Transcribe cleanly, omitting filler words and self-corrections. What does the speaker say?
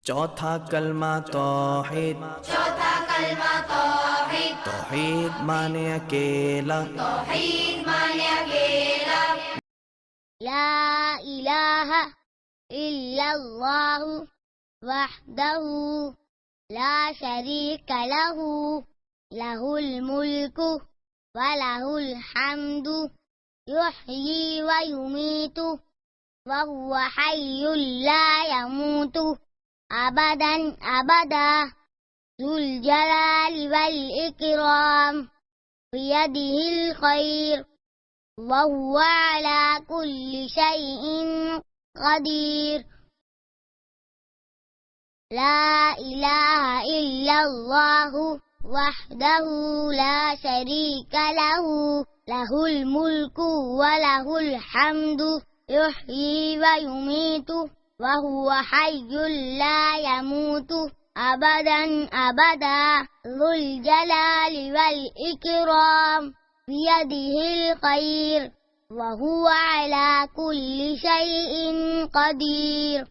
चौथा कलमा तौहीद। चौथा कलमा तौहीद। तौहीद माने अकेला। तौहीद माने अकेला। ला इलाहा इल्लल्लाहु वहदहु ला शरीका लहु लहुल मुल्कु व लहुल हम्दु युहयी व युमीतु व हुवा हय्युल ला यमूतु अबदन अबदा ज़ुल जलाली वल इकराम बियदिहिल खैर व हुवा अला कुल्लि शैइन क़दीर। ला इलाहा इल्लल्लाहु वहदहु ला शरीका लहु लहुल मुल्कु व लहुल हम्दु युहयी व युमीतु व हुवा हय्युल ला यमूतु अबदन अबदा ज़ुल जलाली वल इकराम बियदिहिल खैर व हुवा अला कुल्लि शैइन क़दीर।